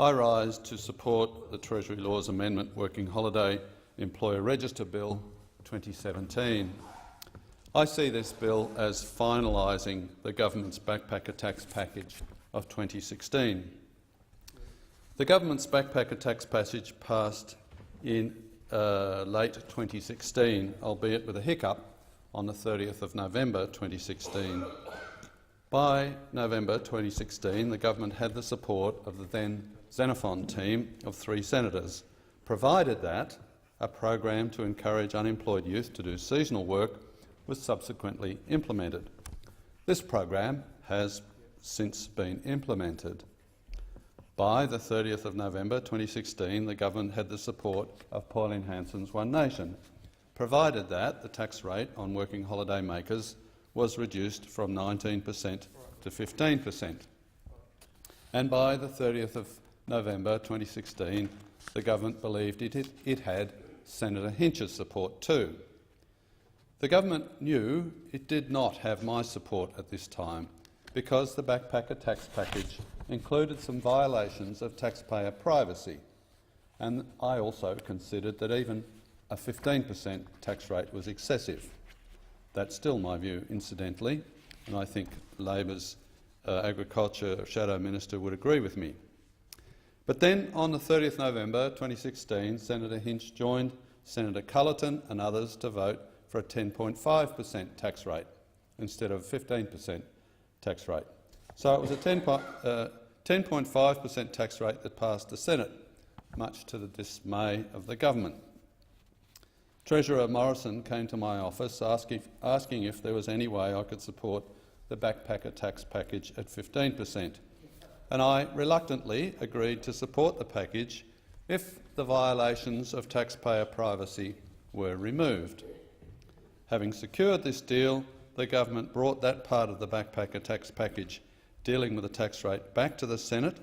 I rise to support the Treasury Laws Amendment Working Holiday Employer Register Bill 2017. I see this bill as finalising the government's backpacker tax package of 2016. The government's backpacker tax package passed in late 2016, albeit with a hiccup, on the 30th of November 2016. By November 2016, the government had the support of the then Xenophon team of 3 senators, provided that a program to encourage unemployed youth to do seasonal work was subsequently implemented. This program has since been implemented. By the 30th of November 2016, the government had the support of Pauline Hanson's One Nation, provided that the tax rate on working holiday makers was reduced from 19% to 15%. And by the 30th of November 2016, the government believed it had Senator Hinch's support too. The government knew it did not have my support at this time because the backpacker tax package included some violations of taxpayer privacy, and I also considered that even a 15% tax rate was excessive. That's still my view, incidentally, and I think Labor's Agriculture Shadow Minister would agree with me. But then, on the 30th November 2016, Senator Hinch joined Senator Cullerton and others to vote for a 10.5% tax rate instead of a 15% tax rate. So it was a 10.5% tax rate that passed the Senate, much to the dismay of the government. Treasurer Morrison came to my office asking if there was any way I could support the backpacker tax package at 15%, and I reluctantly agreed to support the package if the violations of taxpayer privacy were removed. Having secured this deal, the government brought that part of the backpacker tax package dealing with the tax rate back to the Senate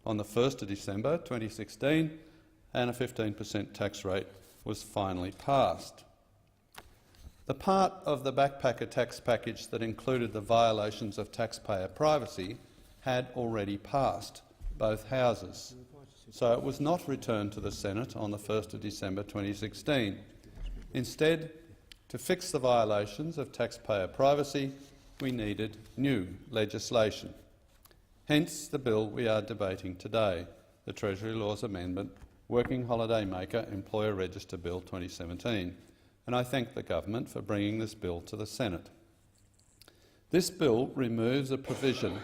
on the 1st of December 2016, and a 15% tax rate was finally passed. The part of the backpacker tax package that included the violations of taxpayer privacy had already passed both houses, so it was not returned to the Senate on the 1st of December 2016. Instead, to fix the violations of taxpayer privacy, we needed new legislation. Hence the bill we are debating today, the Treasury Laws Amendment Working Holiday Maker Employer Register Bill 2017, and I thank the government for bringing this bill to the Senate. This bill removes a provision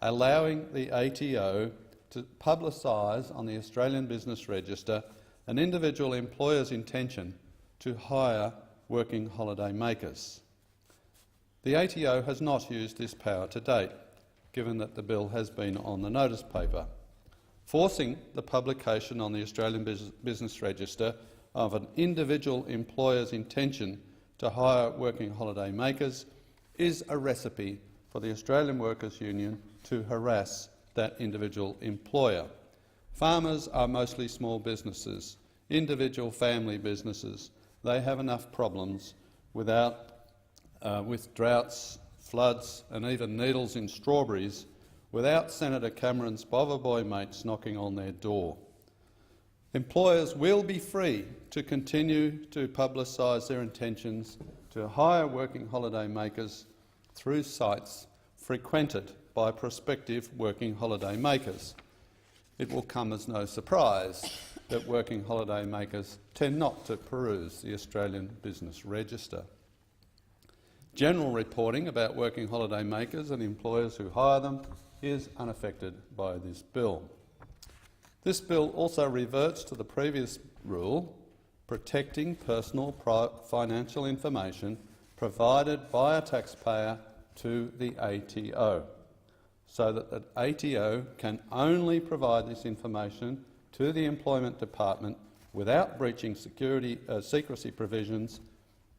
allowing the ATO to publicise on the Australian Business Register an individual employer's intention to hire working holiday makers. The ATO has not used this power to date, given that the bill has been on the notice paper. Forcing the publication on the Australian Business Register of an individual employer's intention to hire working holiday makers is a recipe for the Australian Workers' Union to harass that individual employer. Farmers are mostly small businesses, individual family businesses. They have enough problems with droughts, floods and even needles in strawberries without Senator Cameron's bother boy mates knocking on their door. Employers will be free to continue to publicise their intentions to hire working holiday makers through sites frequented by prospective working holiday makers. It will come as no surprise that working holiday makers tend not to peruse the Australian Business Register. General reporting about working holiday makers and employers who hire them is unaffected by this bill. This bill also reverts to the previous rule protecting personal financial information provided by a taxpayer to the ATO, so that the ATO can only provide this information to the Employment Department without breaching secrecy provisions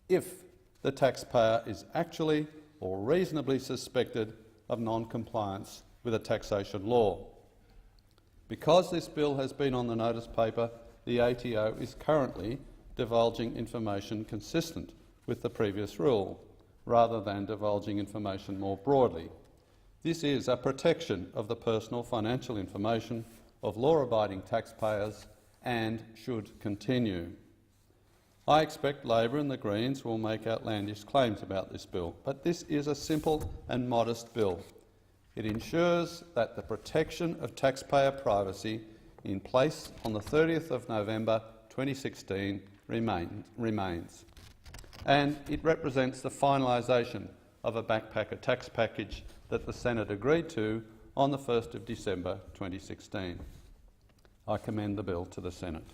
if the taxpayer is actually or reasonably suspected of non-compliance with a taxation law. Because this bill has been on the notice paper, the ATO is currently divulging information consistent with the previous rule, rather than divulging information more broadly. This is a protection of the personal financial information of law-abiding taxpayers and should continue. I expect Labor and the Greens will make outlandish claims about this bill, but this is a simple and modest bill. It ensures that the protection of taxpayer privacy in place on the 30th of November 2016 remains. And it represents the finalisation of a backpacker tax package that the Senate agreed to on the 1st of December 2016. I commend the bill to the Senate.